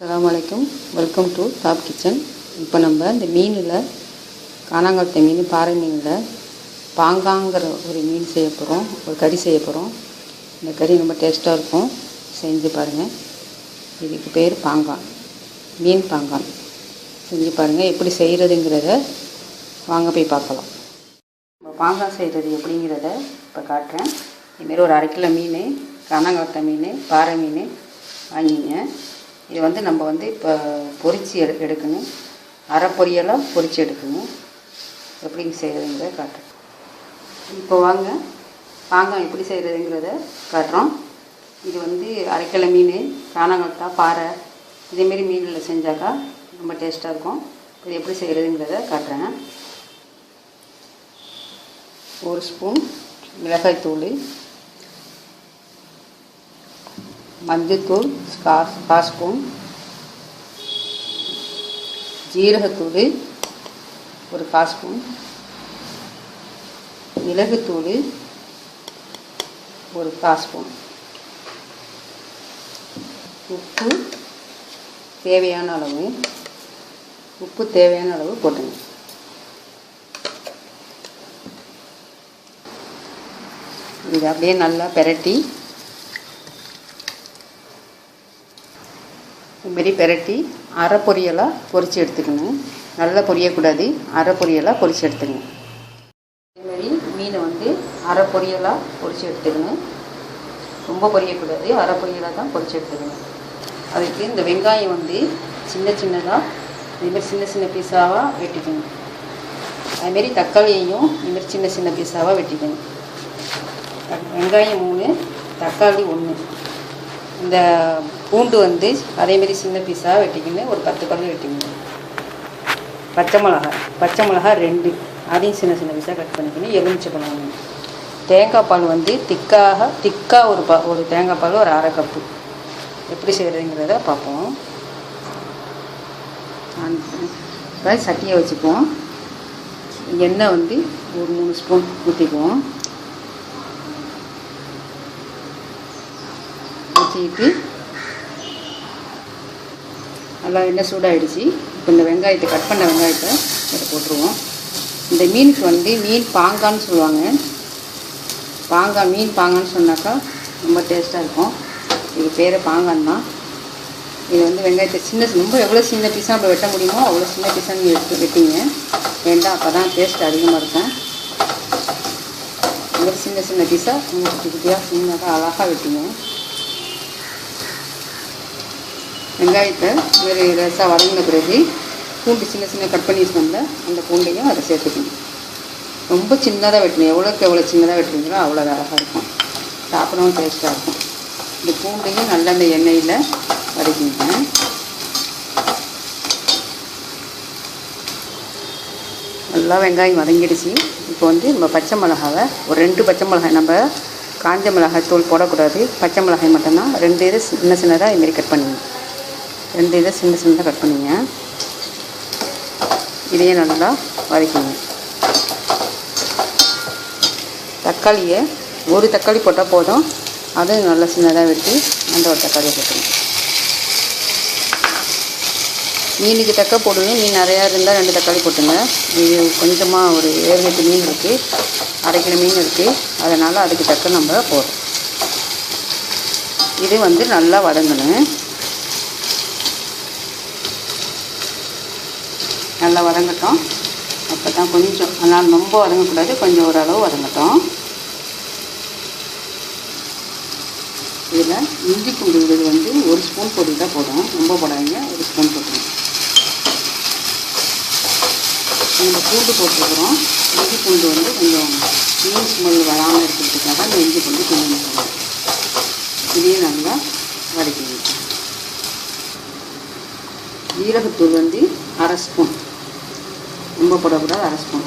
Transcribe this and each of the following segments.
அஸ்ஸலாமு அலைக்கும். Welcome to top kitchen. இப்போ நம்ம இந்த மீனில் காணாங்கத்தை மீன், பாறை மீனில் பாங்காங்கிற ஒரு மீன் செய்ய போகிறோம், ஒரு கறி செய்ய போகிறோம். இந்த கறி ரொம்ப டேஸ்ட்டாக இருக்கும், செஞ்சு பாருங்கள். இதுக்கு பேர் பாங்கான், மீன் பாங்கான். செஞ்சு பாருங்கள். எப்படி செய்கிறதுங்கிறத வாங்க போய் பார்க்கலாம். இப்போ பாங்கான் செய்கிறது எப்படிங்கிறத இப்போ காட்டுறேன். இதுமாரி ஒரு 1/2 கிலோ மீன், காணாங்கத்தை மீன், பாறை மீன் வாங்கிங்க. இது வந்து நம்ம இப்போ பொரித்து எடுக்கணும், அரை பொரியலாக பொரித்து எடுக்கணும். எப்படிங்க செய்கிறதுங்கிறத காட்டுறேன். இப்போ வாங்க பாங்கான் எப்படி செய்கிறதுங்கிறத காட்டுறோம். இது வந்து 1/2 கிலோ மீன், காணாங்கத்தா, பாறை இதேமாரி மீனில் செஞ்சாக்கா ரொம்ப டேஸ்ட்டாக இருக்கும். இது எப்படி செய்கிறதுங்கிறத காட்டுறேன். 1 ஸ்பூன் மிளகாய்த்தூள், மஞ்சத்தூள் 1/4 ஸ்பூன், ஜீரகத்தூள் 1/4 ஸ்பூன், மிளகுத்தூள் 1/4 ஸ்பூன், உப்பு தேவையான அளவு போட்டுங்க. இது அப்படியே நல்லா பெரட்டி, இதுமாரி பெரட்டி அரை பொரியலாக பொரித்து எடுத்துக்கணும். நல்லா பொரியக்கூடாது, அரை பொரியலாக பொரித்து எடுத்துக்கணும். இதேமாரி மீனை வந்து அரை பொரியலாக பொரித்து எடுத்துக்கணும். ரொம்ப பொரியக்கூடாது, அரை பொரியலாக தான் பொரித்து எடுத்துக்கணும். அதுக்கு இந்த வெங்காயம் வந்து சின்னதாக இதுமாரி சின்ன பீஸாவாக வெட்டிக்கணும். அதுமாரி தக்காளியையும் இதுமாரி சின்ன பீஸாவாக வெட்டிக்கணும். வெங்காயம் 3, தக்காளி 1. இந்த பூண்டு வந்து அதேமாரி சின்ன பீஸாக வெட்டிக்கணும். ஒரு 10 பல் வெட்டிக்கணும். பச்சை மிளகாய் 2, அதையும் சின்ன பீஸாக கட் பண்ணிக்கணும். எலுமிச்சை பழம் 1. தேங்காய் பால் வந்து திக்காக ஒரு தேங்காய் பால் ஒரு 1/2 கப்பு. எப்படி செய்கிறதுங்கிறத பார்ப்போம். இப்போ சட்டியை வச்சுக்குவோம். எண்ணெய் வந்து ஒரு 3 ஸ்பூன் ஊற்றிக்குவோம். ஊற்றிட்டு நல்லா எண்ணெய் சூடாகிடுச்சு. இப்போ இந்த வெங்காயத்தை, கட் பண்ண வெங்காயத்தை இதை போட்டுருவோம். இந்த மீனுக்கு வந்து மீன் பாங்கான்னு சொல்லுவாங்க. மீன் பாங்கான்னு சொன்னாக்கா ரொம்ப டேஸ்ட்டாக இருக்கும். இது பேர் பாங்கான் தான். இது வந்து வெங்காயத்தை ரொம்ப எவ்வளோ சின்ன பீஸாக நம்ம வெட்ட முடியுமோ அவ்வளோ சின்ன பீஸாக நீங்கள் வெட்டிங்க வேண்டாம், அப்போ தான் டேஸ்ட் அதிகமாக இருக்கும். இந்த சின்ன பீஸாக குட்டியாக சின்னதாக அழகாக வெட்டிங்க. வெங்காயத்தை வேறு ரசாக வதங்கின பிறகு பூண்டு சின்ன கட் பண்ணி வச்சுக்கோங்க. அந்த பூண்டையும் அதை சேர்த்துக்கணும். ரொம்ப சின்னதாக வெட்டணும். எவ்வளோ சின்னதாக வெட்டுறீங்களோ அவ்வளோ அழகாக இருக்கும், சாப்பிடவும் டேஸ்ட்டாக இருக்கும். இந்த பூண்டையும் நல்லா அந்த எண்ணெயில் வதக்கிங்க. நல்லா வெங்காயம் வதங்கிடுச்சு. இப்போ வந்து நம்ம பச்சை மிளகாவை ஒரு 2 பச்சை மிளகாய், நம்ம காஞ்ச மிளகாய் தூள் போடக்கூடாது, பச்சை மிளகாய் மட்டும்தான் 2 இது சின்னதாக இதுமாரி கட் பண்ணிங்க. 2 இதை சின்னதாக கட் பண்ணிங்க. இதையே நல்லா வதக்கிங்க. தக்காளியை ஒரு தக்காளி போட்டால் போதும், அதுவும் நல்லா சின்னதாக வெட்டி அந்த ஒரு தக்காளியை போட்டுங்க. மீனுக்கு தக்க போடுங்க. மீன் நிறையா இருந்தால் 2 தக்காளி போட்டுங்க. இது கொஞ்சமாக ஒரு 7-8 மீன் இருக்குது, 1/2 கிலோ மீன் இருக்குது, அதனால் அதுக்கு தக்க நம்ம போடுறோம். இது வந்து நல்லா வதங்கணும். நல்லா வதங்கட்டும். அப்போ தான் கொஞ்சம், ஆனால் ரொம்ப வதங்கக்கூடாது, கொஞ்சம் ஓரளவு வதங்கட்டும். இதில் இஞ்சி பூண்டு விழுது வந்து 1 ஸ்பூன் போட்டுக்கிட்டால் போதும், ரொம்ப போடாதீங்க, 1 ஸ்பூன் போட்டுருங்க. நம்ம பூண்டு போட்டுருக்குறோம். இஞ்சி பூண்டு வந்து கொஞ்சம் மீன் ஸ்மெல் வராமல் இருக்கிறதுக்காக அந்த இஞ்சி பூண்டு கொஞ்சம் போடணும். இதையும் நல்லா வதக்கிங்க. ஜீரகத்தூள் வந்து 1/2 ஸ்பூன், ரொம்ப போடக்கூடாது, 1/2 ஸ்பூன்.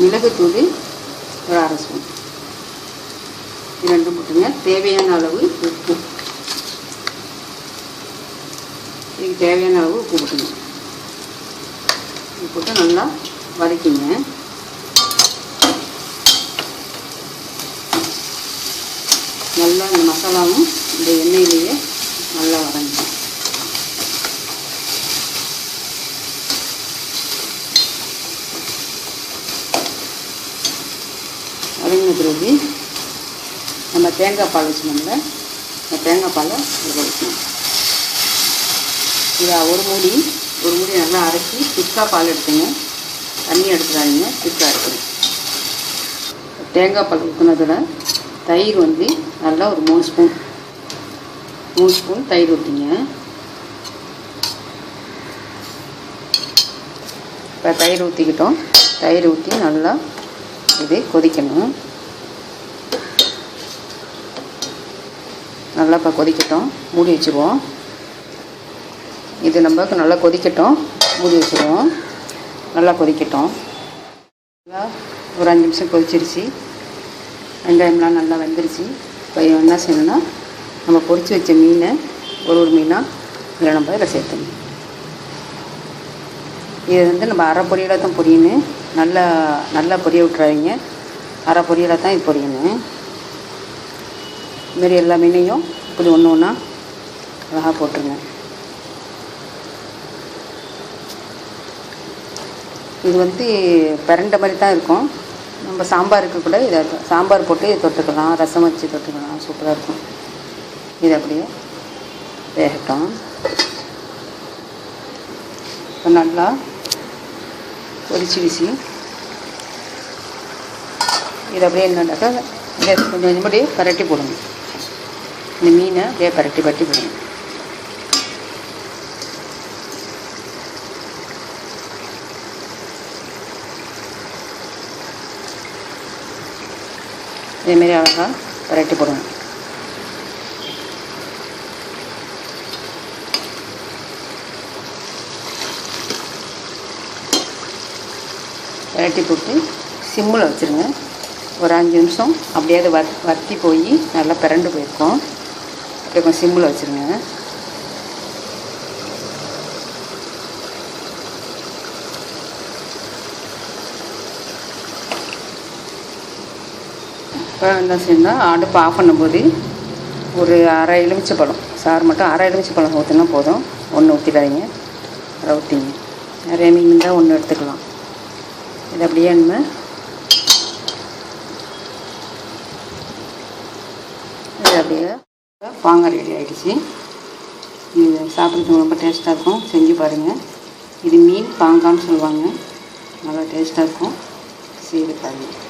மிளகுத்தூள் ஒரு 1/2 ஸ்பூன். இது 2 போட்டுங்க. தேவையான அளவு உப்பு, இதுக்கு தேவையான அளவு உப்பு போட்டுங்க. உப்பு போட்டு நல்லா வதக்கிங்க. நல்லா இந்த மசாலாவும் இந்த எண்ணெயிலேயே நல்லா வதங்கணும். பிறகு நம்ம தேங்காய் பால் வச்சுனோம்ல, இந்த தேங்காய் பாலை இதில் ஊற்றணும். இதை ஒரு மூடி நல்லா அரைச்சி திக்காக பால் எடுத்துங்க. தண்ணி எடுத்துடாதீங்க, திக்காக எடுக்கணும். தேங்காய் பால் ஊற்றினதில் தயிர் வந்து நல்லா ஒரு 3 ஸ்பூன் தயிர் ஊற்றிங்க. இப்போ தயிர் ஊற்றிக்கிட்டோம். தயிர் ஊற்றி நல்லா இது கொதிக்கணும். நல்லா இப்போ கொதிக்கட்டும், மூடி வச்சுருவோம். இது நமக்கு நல்லா கொதிக்கட்டும், மூடி வச்சுருவோம். நல்லா கொதிக்கட்டும். ஒரு 5 நிமிஷம் கொதிச்சிருச்சு. வெங்காயம்லாம் நல்லா வெந்துருச்சு. இப்போ என்ன செய்யணும்னா, நம்ம பொரித்து வச்ச மீனை ஒரு மீனாக இதில் நம்ம இதில் சேர்த்துணும். இது வந்து நம்ம அரை பொரியலாக தான் பொரியணும். நல்லா பொரிய விட்டுறாதீங்க, அரை பொரியலாக தான் இது பொரியணும். இதுமாரி எல்லா மீனையும் இப்படி ஒன்று ஒன்றா அழகாக போட்டுருங்க. இது வந்து பிரண்ட மாதிரி தான் இருக்கும். நம்ம சாம்பாருக்கு கூட இதை சாம்பார் போட்டு தொட்டுக்கலாம், ரசம் வச்சு தொட்டுக்கலாம், சூப்பராக இருக்கும். இது அப்படியே வேகட்டும். இப்போ நல்லா கொதிச்சிடுச்சு. இது அப்படியே என்னன்னாக்கா இதை கொஞ்சம் அப்படியே பரட்டி போடுங்க. இந்த மீனை அப்படியே பரட்டி போடுங்க. இதேமாரி அழகாக பரட்டி போடுங்க. பரட்டி போட்டு சிம்மில் வச்சுருங்க. ஒரு 5 நிமிஷம் அப்படியே அதை வற்றி போய் நல்லா பிரண்டு போயிருக்கும். அப்படியே கொஞ்சம் சிம்மில் வச்சுருங்க. இப்போ என்ன செய்யணும்னா, அடுப்பு ஆஃப் பண்ணும்போது ஒரு அரை எலுமிச்சைப்பழம் சாறு மட்டும், அரை எலுமிச்சைப்பழம் ஊற்றினா போதும். 1 ஊற்றிடாதீங்க, அரை ஊற்றிங்க. நிறைய மீன் இருந்தால் 1 எடுத்துக்கலாம். இது அப்படியே நம்ம இது அப்படியே பாங்காய் ரெடி ஆகிடுச்சு. இது சாப்பிட்றதுக்கு ரொம்ப டேஸ்ட்டாக இருக்கும். செஞ்சு பாருங்கள். இது மீன் பாங்கான்னு சொல்லுவாங்க. நல்லா டேஸ்ட்டாக இருக்கும். செய்து பாருங்கள்.